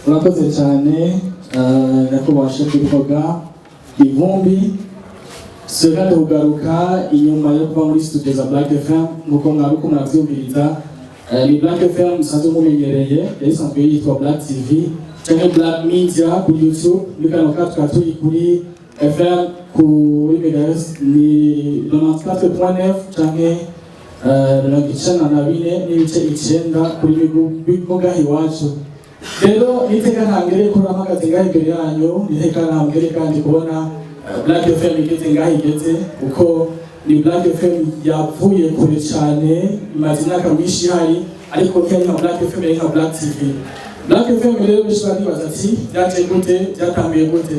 Urakoze cyane nakubasha kubivuga ivumbi sogande kugaruka inyuma yo kuba muri studio za Black FM nkuko mwaruko muravyumviriza ni Black FM musanzwe mumenyereye yasanzwe yitwa Black TV cyangwa Black Media ku YouTube bikano katwa turi kuri FM kuri megahertz ni 94.9 cyangwa ragicana na bine n'ibice 9 kuri bigoga iwacu. Rero niteka ntangere ko ramagaze ngaho imbere yanyu niteka ntangere kandi kubona Black FM igeze ngaho igeze uko ni Black FM yavuye kure cyane imaze imyaka myinshi hari ariko cyane nka Black FM nka Black TV. Black FM rero bishobora kwibaza ati byaje gute byatambiye gute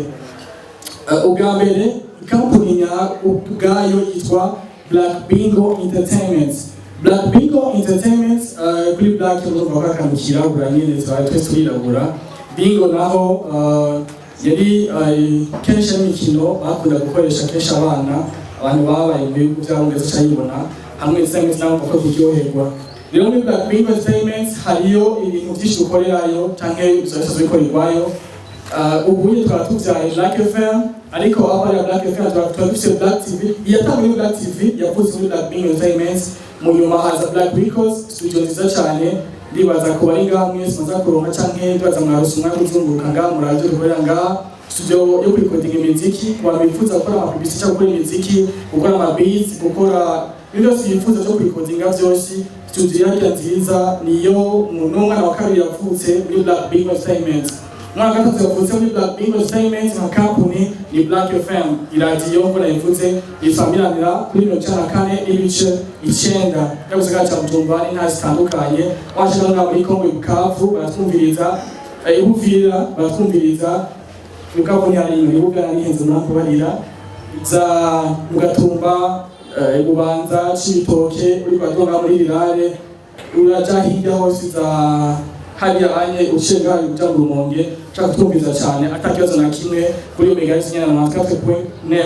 ubwa mbere company ya ubwayo yitwa Black Bingo Entertainment. Black Bingo Entertainment kuri Black urumva kakamukira uranyene twese turirabura Bingo naho yari kenshi n'imikino bakunda gukoresha kenshi abantu babaye mu bihugu byabo ngeze cyayibona hamwe n'isenge cyangwa ko kuryoherwa. Rero muri Black Bingo Entertainment hariyo ibintu byinshi ukorerayo canke bizose bikorerwayo ubuye twatuvyaye Black FM ariko abari Black FM twatufise Black TV yatangiye Black TV yavuze muri Black Bingo Entertainment mu nyuma haza Black Records studio nziza cyane ndibaza ko bari ngaha mwese maza kuronka canke ndibaza mwarusumwa kuzunguruka ngaha muraje dukorera ngaha studio yo kurikodinga imiziki wabifuza gukora amapibisi cyangwa gukora imiziki gukora amabeats gukora byose yifuza cyo kurikodinga byose studio yake nziza niyo umwana wa kabiri yavutse muri Black Bingo Entertainment. Mwana gatatu yavutse muri Black Bingo Entertainment nka company ni Black FM iradiyo mbona yavutse ifamiranira kuri 94 ibice 9 yabuze gacha mutumba inta zitandukanye washaka na muri Kongo Bukavu baratwumviriza ibuvira baratwumviriza Bukavu ni ari ibibuga ni henze nakubarira za mugatumba Bubanza Cibitoke uri kwadonga muri Rirare uraja hirya hose za hariya anye ushenga uja mu Rumonge cyangwa twumviza cyane atakibazo na kimwe kuri megahertz nyana na 4.9.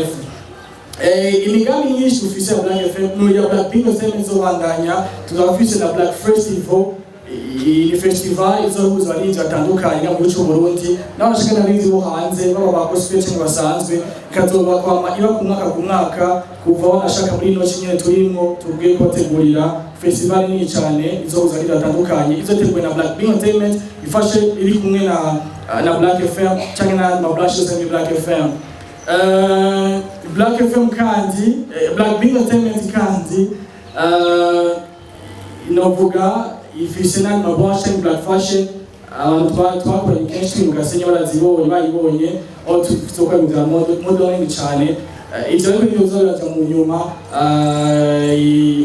Imigambi nyinshi ufise ya Black FM no ya Black Bingo Entertainment zobandanya tuzafise na Black Festival iyi festival izohuza abarinzi batandukanye mu gihugu cy'u Burundi n'abashaka n'abarinzi bo hanze baba bakoze cyangwa basanzwe ikazoba kwama iba ku mwaka kuva wanashaka muri no nyene turimo tubwiye ko tegurira festival nini cyane izohuza abarinzi batandukanye izotegurwa na Black Bingo Entertainment ifashe iri kumwe na Black FM cyangwa na Black Show Black FM. Black FM kandi Black Bingo Entertainment kandi novuga ifise na mabasha Black Fashion abantu twakoranye kenshi mu Gasenyi barazibonye bayibonye aho tuzoka mu modeling cyane ivyo ariko bizoza mu nyuma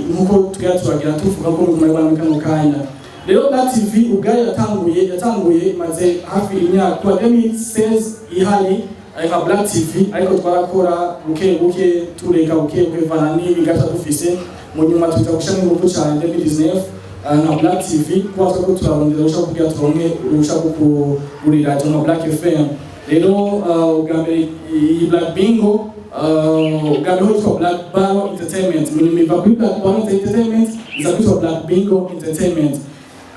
nkuko turagira tuvuga ko mu Rwanda kanya. Rero Black TV ubwayo yatanguye maze hafi imyaka 2016 ihari nka Black TV ariko twarakora buke tureka buke vana n'ibigata dufise mu nyuma tuza gushaka ingufu cyane 2019 na Black TV kwa ko turarondera ushaka kugira turonke ushaka kugurira na Black FM. Rero ugambe i Black Bingo ugambe ho Black Bingo Entertainment muri Black Bingo Entertainment izakitwa Black Bingo Entertainment.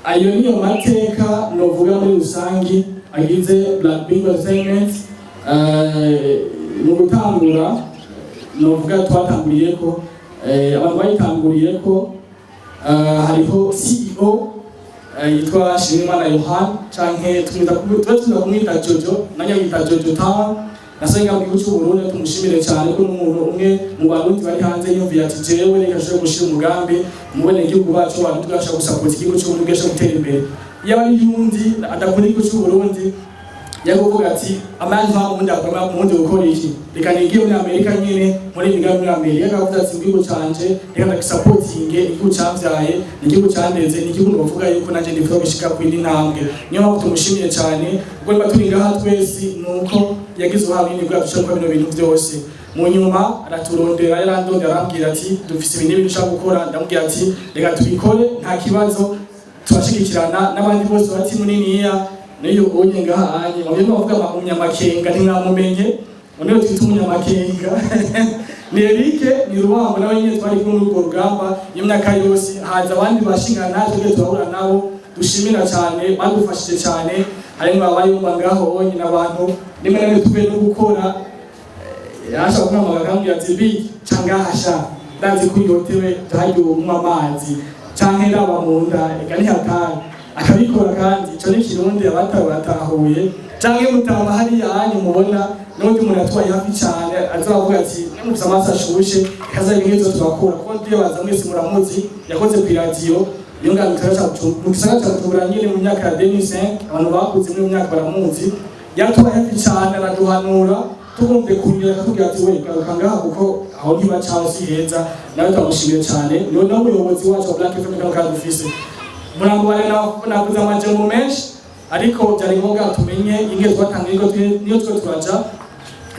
Ayo niyo mateka novuga muri rusangi agize Black Bingo Entertainment mu gutangura novuga twatanguriye ko abantu bayitanguriye ko hariho CEO yitwa Shimimana Yohan canke tumita kumwita Jojo nanya yita Jojo Town nasenga mu gihugu cy'u Burundi tumushimire cyane ko n'umuntu umwe mu barundi bari hanze yumviye ati jewe reka shobora gushira umugambi mubone igihugu bacu abantu twasha gusapota igihugu cy'u Burundi gasha gutera imbere yaba yundi adakora igihugu cy'u Burundi yakuvuga ati amanje bamundi akoma mundi gukora iki reka nigiye muri Amerika nyine muri migambi muri Amerika akavuga ati igihugu canje reka ndakisupporting igihugu cyavyaye igihugu cyandeze n'igihugu bavuga yuko nanje ndifite gushika ku indi ntambwe niyo mpamvu tumushimiye cyane ubwo niba turi ngaha twese nuko yagize ubuhamya bwa dushaka bino bintu byose mu nyuma araturondera yarandondera arambwira ati dufise ibintu bishaka gukora ndamubwira ati reka tubikore nta kibazo twashikirana n'abandi bose bati muniniya niyo onye ngahanye wabyo bavuga umunyamakenga ntimwamumenye niyo twita umunyamakenga ni Eric ni Rubambo nawe nyine twari kumwe mu rugamba y'imyaka yose. Haza abandi bashingana natwe turahura nabo dushimira cyane badufashije cyane, harimo abayumva ngaho nyine abantu nimwe namwe tuve no gukora yasha kumamaga kandi yazibi cyangwa hasha ndazi kuyotewe tayo umwa amazi cyangwa ndaba mu nda igani hatari akabikora kandi cyo ni kirundi abatahuye cyangwa mutama hari yanyu mubona n'undi muntu atwaye hafi cyane azavuga ati nimufite amaso ashushe kaza ibintu turakora ko ndiye baza mwese muramuzi yakoze ku radio iyo ngano mu gisagara cya Bujumbura nyine mu myaka ya 2005 abantu bakuze mu myaka baramuzi yatwaye hafi cyane araduhanura tugombe kunyura tugira ati we garuka ngaha kuko aho ntiba cyangwa si heza nawe twamushimiye cyane niyo n'umuyobozi wacu wa Black FM kandi dufise murambo bane navuze amajambo menshi ariko byari ngombwa tumenye ingeze twatanga niyo twe turaja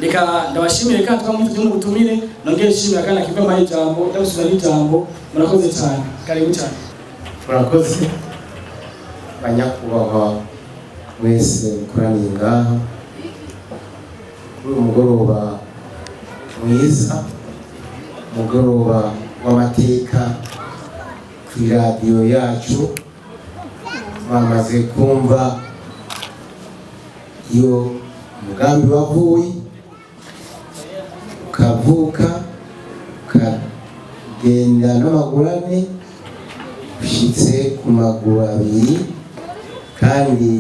reka ndabashimire kandi twamutse mu butumire nongeye shimira kandi akiva mayi jambo ndabusura n'ijambo murakoze cyane karibu cyane murakoze banyakubahwa mwese mukoraniye ngaha kuri umugoroba mwiza umugoroba w'amateka ku radio yacu bamaze kumva iyo umugambi wavuye ukavuka ukagenda n'amaguru ane ushitse ku maguru abiri kandi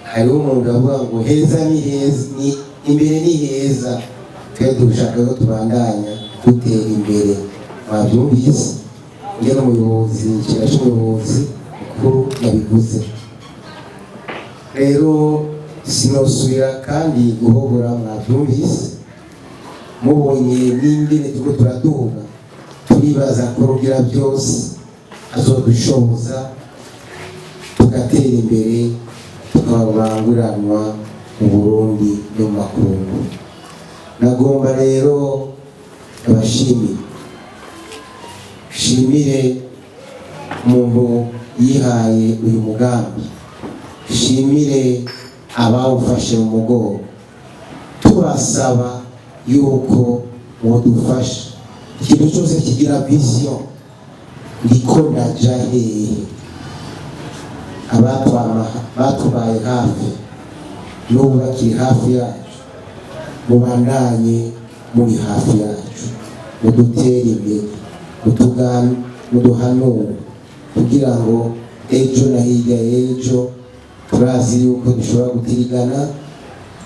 hariho umuntu avuga ngo heza ni heza ni imbere ni heza twe dushaka ko tubandanya dutera imbere mwabyumvise njye n'umuyobozi kirashe umuyobozi mukuru yabivuze rero sinosubira kandi guhobora mwabyumvise mubonye n'ingene turiko turaduga turibaza ko rugira byose azodushoboza tugatera imbere tukabanguranwa mu Burundi no mu makungu. Nagomba rero shimire umuntu yihaye uyu mugambi, shimire abawufashe mu mugongo, tubasaba yuko modufasha ikintu cyose kigira vision ndiko ndaja hehe, batubaye hafi n'ubu bakiri hafi yacu, mubandanye muri hafi yacu, mudutere imbere, muduhanure kugira ngo ejo na hirya y'ejo turazi yuko dushobora gutirigana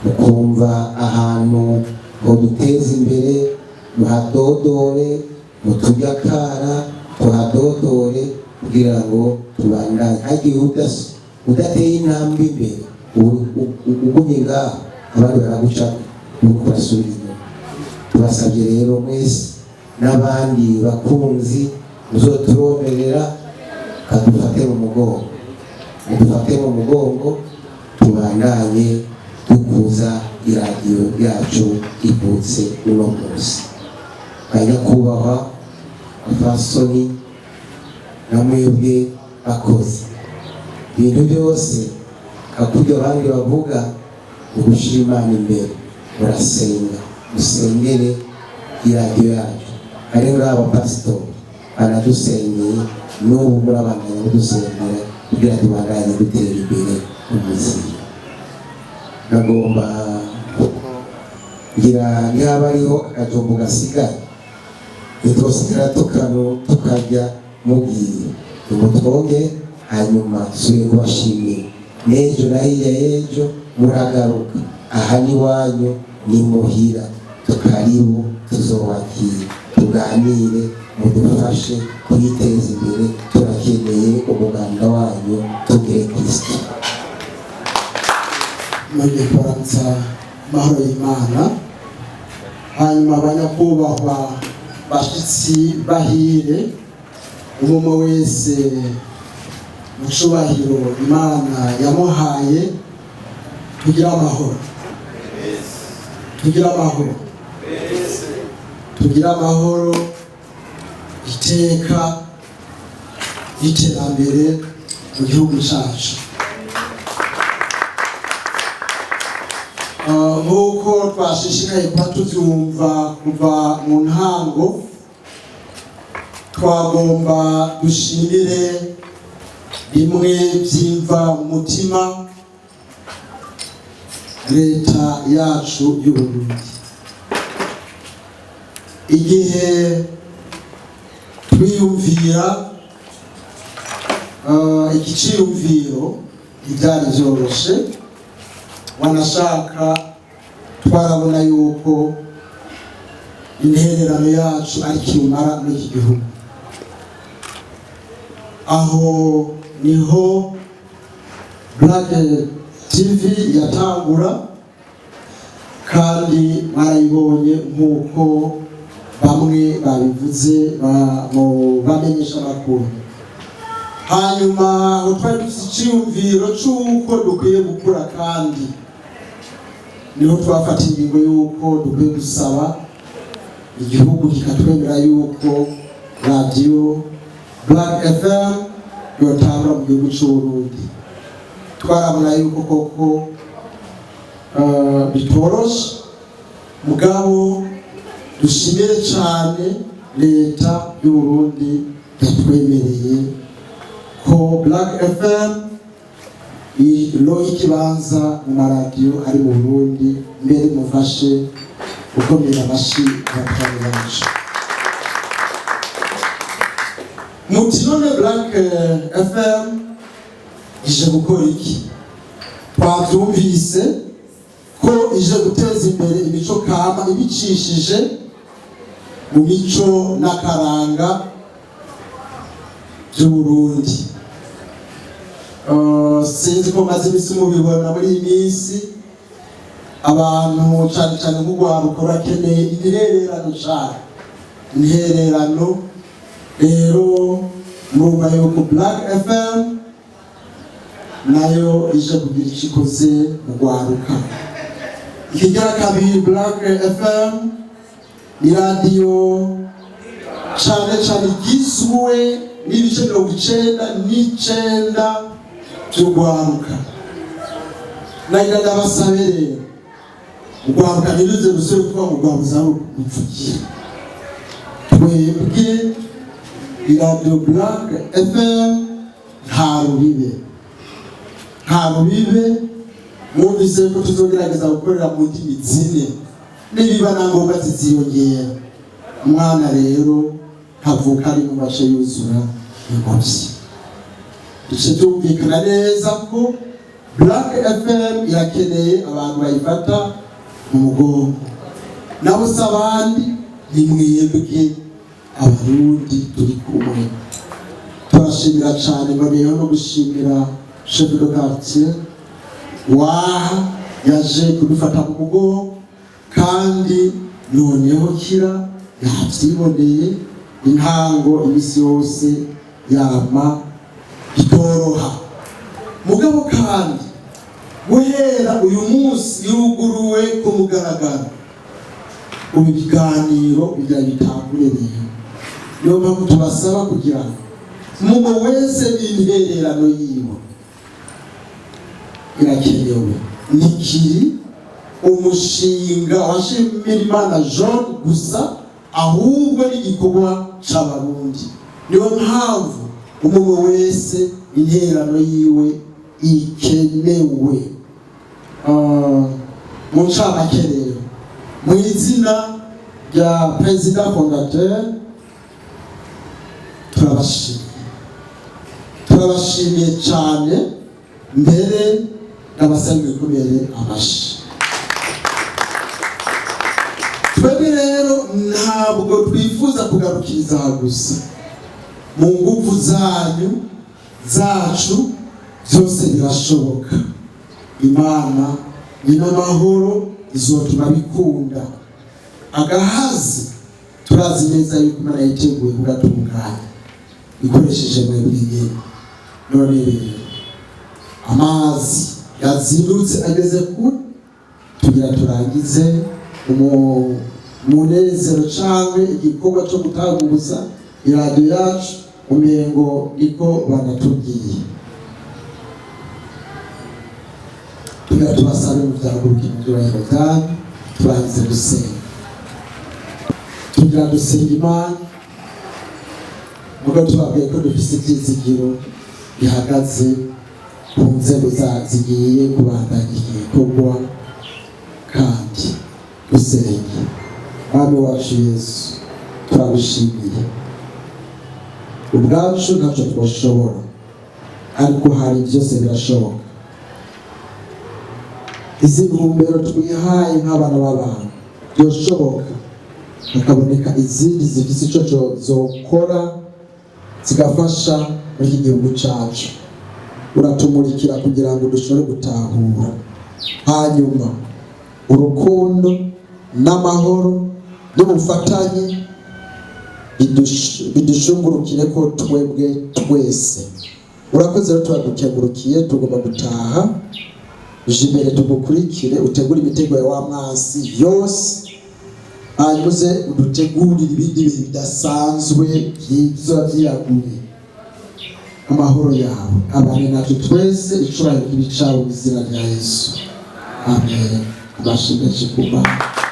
mukumva ahantu ngo duteze imbere, muhadodore, mutujakara tuhadodore kugira ngo tubandanye. Hagiye udateye intambwe imbere ugumye ngaho abandi baraguca nuko basubira inyuma. Tubasabye rero mwese n'abandi bakunzi muzoturomerera kadufate mu mugongo tubandanye dukuza iradiyo yacu ivutse uno munsi. Banyakubahwa abafasoni namwebwe bakoze ibintu byose kakurya abandi bavuga ugushira Imana imbere, murasenga musengere iradiyo yacu. Hari ngabo pastor banadusengeye n'ubu murabandanya kudusengera kugira tubandanye dutera imbere umuziki. Nagomba ngira yaba ariho akajombo gasigaye tuzosigara tukajya mubwiye umutwonge hanyuma suye kubashimira n'ejo na hirya y'ejo muragaruka aha ni wanyu ni muhira, tukaribu tuzobakira tuganire mudufashe kwiteza imbere, turakeneye umuganda wanyu tugire Kristo. Mwenye kuranza mahoro y'Imana. Hanyuma banyakubahwa bashitsi bahire umwe wese mucubahiro Imana yamuhaye, tugira amahoro, tugira amahoro, iteka iterambere mu gihugu cyacu. nk'uko twashishikaye kuba tubyumva kuva mu ntango, twagomba dushimire bimwe byimva mu mutima leta yacu y'u Burundi. Igihe twiyumvira iki cyiyumviro ibyari byoroshe, wanashaka twarabona yuko intererano yacu ari kirumara muri iki gihugu. Aho niho Black TV yatangura, kandi barayibonye nk'uko bamwe babivuze bamenyesha amakuru. Hanyuma aho twari dufite icyiyumviro cy'uko dukwiye gukura, kandi niho twafata ingingo y'uko dukwiye gusaba igihugu kikatwemera y'uko radiyo Black FM yotangura mu gihugu cy'u Burundi. Twarabona yuko koko bitoroshe, mugabo dushimire cyane leta y'u Burundi yatwemereye ko Black FM iroha ikibanza mu maradiyo ari mu Burundi. Mbere mufashe gukomera amashyi abatwari bacu. Muti none Black FM ije gukora iki? Twabyumvise ko ije guteza imbere imico kama ibicishije mu mico n'akaranga by'u Burundi. Sinzi ko maze imisi mubibona muri iyi minsi, abantu cyane cyane nk'urwaruka bakeneye intererano cyane, intererano. Rero murumva yuko Black FM nayo ije kugira icyo ikoze mu rwaruka. Ikigira kabiri, Black FM ni radiyo cyane cyane igizwe n'ibice 99% by'urwaruka. Nagira ndabasabe rero, urwaruka ntiruze rusore kuba mu rwabuza rupfugira. Twebwe iradiyo Black FM nta rubibe, nta rubibe. Mwumvise ko tuzogerageza gukorera mu ndimi zine, nibiba na ngombwa ziziyongera. Umwana rero ntavuka ari mu bashe yuzura ingobyi. Duce tumvikana neza ko Black FM irakeneye abantu bayifata mu mugongo. Nabo se abandi ni mwebwe abarundi turi kumwe. Turashimira cyane, mboneyeho no gushimira chef de quartier waha yaje kudufata mu mugongo, kandi noneho kira yabyiboneye intango imisi yose yama itoroha. Mugabo kandi guhera uyu munsi yuguruwe ku mugaragaro, ubu biganiro bijya bitanguririye. Niyo mpamvu tubasaba kugira ngo umuntu wese intererano yiwe irakenewe. Nikiri umushinga washimira Imana John gusa, ahubwo n'igikorwa c'abarundi. Niyo mpamvu umuntu wese intererano yiwe ikenewe. Mu ncamake rero, mu izina rya President Fondateur turabashimiye cyane. Mbere n'abasabwe kubere amashi. Twebwe rero ntabwo twifuza kugarukiriza gusa. Mu nguvu zanyu zacu byose birashoboka. Imana nyina mahoro izotuma bikunda. Agahazi turazi neza yuko Imana yiteguye kugatunganya ikoresheje mwebwe. None rero amazi yazindutse ageze kure, tugira turangize umunezero cyangwa igikorwa cyo gutanguza iradiyo yacu. Umengo niko banatubwiye. tugira tubasabe mu byaguruka mu byubahiro byanyu turangize gusenga tugira dusenga Imana ubwo tubabwiye ko dufise ibyizigiro bihagaze ku nzego zigiye kubandanya igikorwa kandi dusenga. Mwami wacu Yesu turagushimiye ubwacu ntacyo twashobora ariko hari byose birashoboka. Izi ntumbero twihaye nk'abana b'abantu byoshoboka hakaboneka izindi zifite icyo zokora zigafasha muri iki gihugu cyacu. Uratumurikira kugira ngo dushobore gutahura hanyuma urukundo n'amahoro n'ubufatanye bidushungurukire ko twebwe twese. Urakoze rero turagukengurukiye tugomba gutaha imbere tugukurikire utegura imitego ya wa mwasi yose hanyuze udutegurire ibindi bintu bidasanzwe byiza byiyaguye. Amahoro yawe abane natwe twese icurahiro k'ibicawe mu izina rya Yesu amen. Abashingaje ku Mana.